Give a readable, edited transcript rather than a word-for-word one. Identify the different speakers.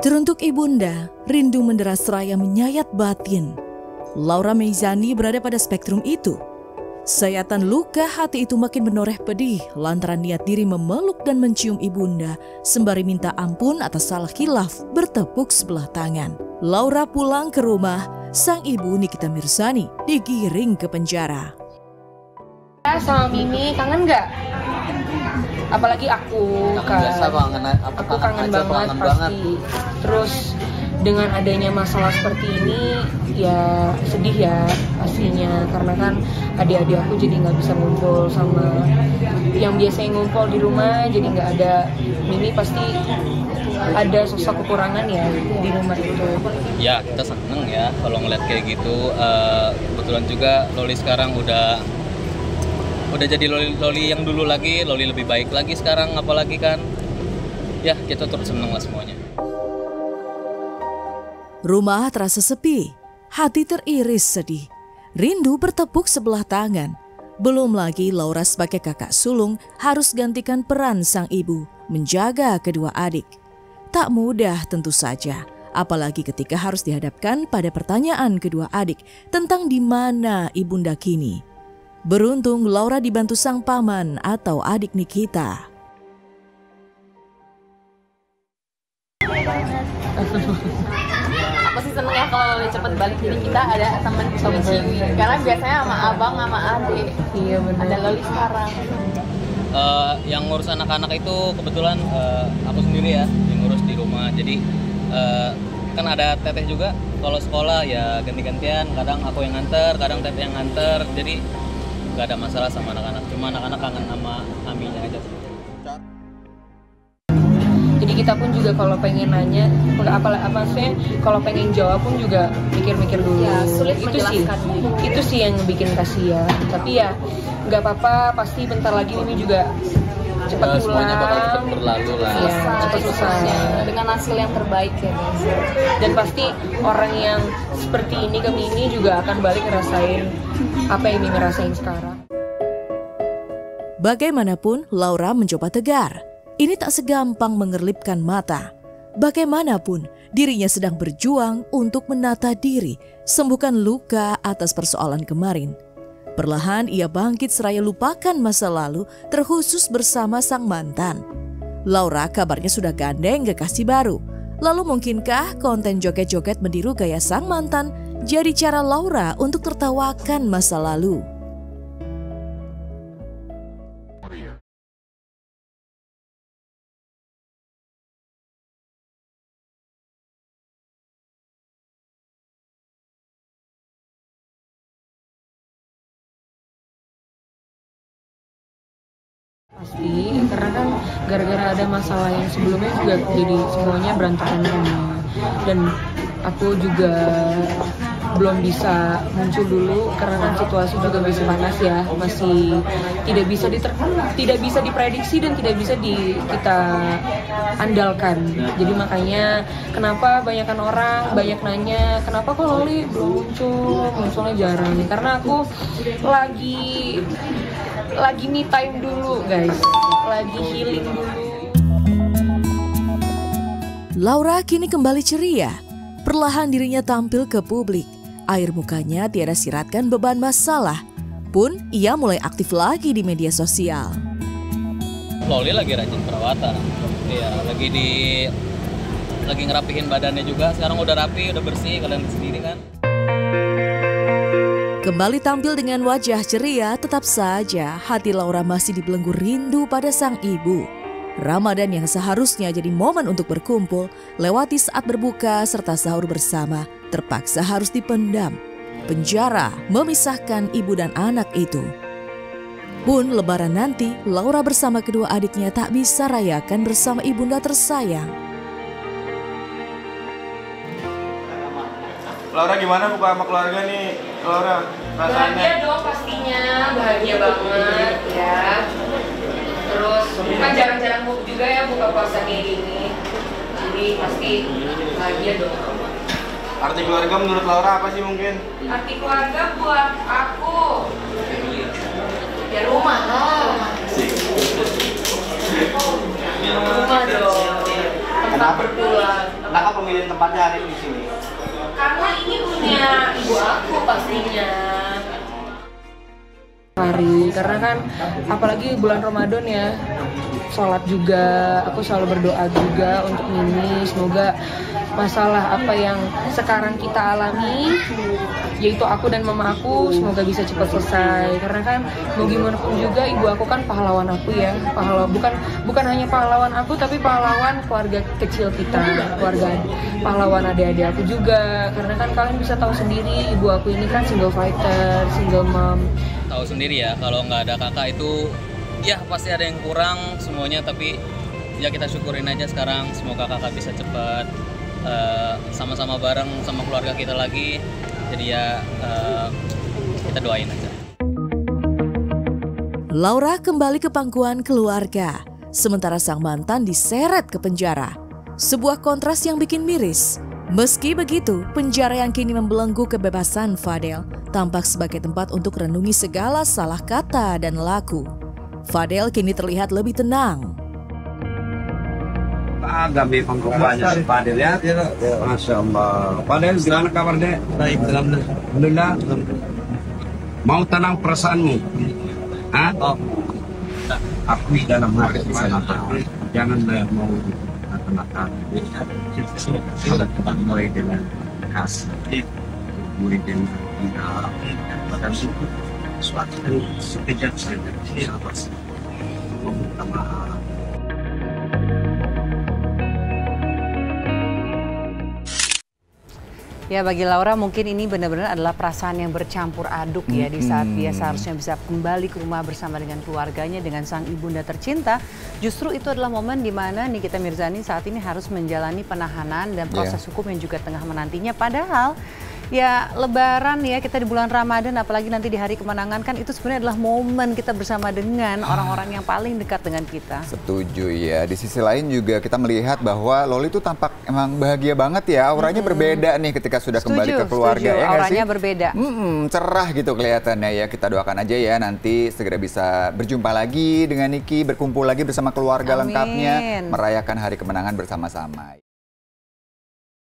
Speaker 1: Teruntuk ibunda, rindu mendera seraya menyayat batin. Laura Meizani berada pada spektrum itu. Sayatan luka hati itu makin menoreh pedih lantaran niat diri memeluk dan mencium ibunda sembari minta ampun atas salah khilaf bertepuk sebelah tangan. Laura pulang ke rumah, sang ibu Nikita Mirzani digiring ke penjara.
Speaker 2: Sama Mimi kangen nggak? Apalagi aku kangen banget pasti. Terus dengan adanya masalah seperti ini ya sedih ya pastinya, karena kan adik-adik aku jadi nggak bisa ngumpul sama yang biasanya ngumpul di rumah, jadi nggak ada. Mimi pasti ada sosok kekurangan ya di rumah itu.
Speaker 3: Ya kita seneng ya kalau ngeliat kayak gitu. Kebetulan juga Loli sekarang udah jadi Loli yang dulu lagi, Loli lebih baik lagi sekarang, apalagi kan ya kita turut seneng lah semuanya.
Speaker 1: Rumah terasa sepi, hati teriris sedih, rindu bertepuk sebelah tangan. Belum lagi Laura sebagai kakak sulung harus gantikan peran sang ibu menjaga kedua adik. Tak mudah tentu saja, apalagi ketika harus dihadapkan pada pertanyaan kedua adik tentang di mana ibunda kini. Beruntung Laura dibantu sang paman atau adik Nikita.
Speaker 4: Aku sih seneng ya kalau cepet balik, jadi kita ada teman ciwi-ciwi. Karena biasanya sama abang sama adik.
Speaker 2: Iya benar.
Speaker 4: Ada Loli sekarang.
Speaker 3: Yang ngurus anak-anak itu kebetulan aku sendiri ya, yang ngurus di rumah. Jadi kan ada teteh juga. Kalau sekolah ya ganti-gantian. Kadang aku yang nganter, kadang teteh yang nganter. Jadi nggak ada masalah sama anak-anak, cuma anak-anak kangen sama maminya aja.
Speaker 2: Jadi kita pun juga kalau pengen nanya, maksudnya kalau pengen jawab pun juga mikir-mikir dulu.
Speaker 4: Ya, sulit
Speaker 2: itu
Speaker 4: menjelaskan.
Speaker 2: Itu sih yang bikin kasihan. Tapi ya nggak apa-apa, pasti bentar lagi Mimi juga cepat pulang.
Speaker 3: Semuanya bakal cepat berlalu lah.
Speaker 2: Ya, cepat selesai.
Speaker 4: Dengan hasil yang terbaik ya guys.
Speaker 2: Dan pasti orang yang seperti ini ke Mimi juga akan balik ngerasain apa yang Mimi rasain sekarang.
Speaker 1: Bagaimanapun Laura mencoba tegar. Ini tak segampang mengerlipkan mata. Bagaimanapun dirinya sedang berjuang untuk menata diri, sembuhkan luka atas persoalan kemarin. Perlahan ia bangkit seraya lupakan masa lalu, terkhusus bersama sang mantan. Laura kabarnya sudah gandeng kekasih baru. Lalu mungkinkah konten joget-joget meniru gaya sang mantan jadi cara Laura untuk tertawakan masa lalu?
Speaker 2: Pasti, karena kan gara-gara ada masalah yang sebelumnya juga jadi semuanya berantakan semua. Dan aku juga belum bisa muncul dulu karena kan situasi juga masih panas ya, masih tidak bisa diprediksi dan tidak bisa kita andalkan. Jadi makanya kenapa banyakkan orang banyak nanya kenapa kok Loli belum munculnya jarang, karena aku lagi me time dulu guys, lagi healing dulu.
Speaker 1: Laura kini kembali ceria. Perlahan dirinya tampil ke publik. Air mukanya tiada siratkan beban masalah. Pun ia mulai aktif lagi di media sosial.
Speaker 3: Loli lagi rajin perawatan. Iya, lagi ngerapihin badannya juga. Sekarang udah rapi, udah bersih, kalian sendiri kan.
Speaker 1: Kembali tampil dengan wajah ceria, tetap saja hati Laura masih dibelenggu rindu pada sang ibu. Ramadan yang seharusnya jadi momen untuk berkumpul, lewati saat berbuka serta sahur bersama, terpaksa harus dipendam. Penjara memisahkan ibu dan anak itu. Pun lebaran nanti, Laura bersama kedua adiknya tak bisa rayakan bersama ibunda tersayang.
Speaker 5: Laura gimana buka sama keluarga nih, Laura? Rasanya?
Speaker 2: Bahagia dong pastinya, bahagia banget ya. Terus kan jarang-jarang juga ya buka puasa kayak gini. Jadi pasti bahagia dong.
Speaker 5: Arti keluarga menurut Laura apa sih mungkin?
Speaker 2: Arti keluarga buat aku ya rumah dong. Rumah dong. Tempat berpulang.
Speaker 6: Kenapa pemilihan tempatnya hari ini di sini?
Speaker 4: Karena ini punya ibu aku pastinya.
Speaker 2: Hari karena kan apalagi bulan Ramadan ya, sholat juga, aku selalu berdoa juga untuk Mimi, semoga masalah apa yang sekarang kita alami, yaitu aku dan mama aku, semoga bisa cepat selesai. Karena kan mau gimana pun juga ibu aku kan pahlawan aku ya, bukan hanya pahlawan aku tapi pahlawan keluarga kecil kita, keluarga pahlawan adik-adik aku juga. Karena kan kalian bisa tahu sendiri ibu aku ini kan single fighter, single mom.
Speaker 3: Tahu sendiri ya, kalau nggak ada kakak itu ya pasti ada yang kurang semuanya, tapi ya kita syukurin aja sekarang, semoga kakak bisa cepat sama-sama bareng sama keluarga kita lagi. Jadi ya kita doain aja.
Speaker 1: Laura kembali ke pangkuan keluarga, sementara sang mantan diseret ke penjara. Sebuah kontras yang bikin miris. Meski begitu, penjara yang kini membelenggu kebebasan Fadel tampak sebagai tempat untuk renungi segala salah kata dan laku. Fadel kini terlihat lebih tenang.
Speaker 7: Agak memang banyak si Fadel ya. Masya Allah. Fadel, gimana kabar dek? Baik, alhamdulillah. Mau tenang perasaanmu? Hah? Oh. Akui dalam hati sana. Jangan mau mata-mata. Kalau mulai dengan kasih, mulai dengan tidak, dan suatu sekejap saja. Apa sih? Meminta maaf.
Speaker 8: Ya, bagi Laura mungkin ini benar-benar adalah perasaan yang bercampur aduk ya, di saat dia seharusnya bisa kembali ke rumah bersama dengan keluarganya, dengan sang ibunda tercinta. Justru itu adalah momen di mana Nikita Mirzani saat ini harus menjalani penahanan dan proses hukum yang juga tengah menantinya. Padahal ya Lebaran ya, kita di bulan Ramadan, apalagi nanti di hari kemenangan kan, itu sebenarnya adalah momen kita bersama dengan orang-orang yang paling dekat dengan kita.
Speaker 9: Setuju ya. Di sisi lain juga kita melihat bahwa Loli itu tampak emang bahagia banget ya. Auranya berbeda nih ketika sudah kembali ke keluarga. Ya
Speaker 8: auranya berbeda.
Speaker 9: Cerah gitu kelihatannya ya. Kita doakan aja ya nanti segera bisa berjumpa lagi dengan Niki, berkumpul lagi bersama keluarga lengkapnya, merayakan hari kemenangan bersama-sama.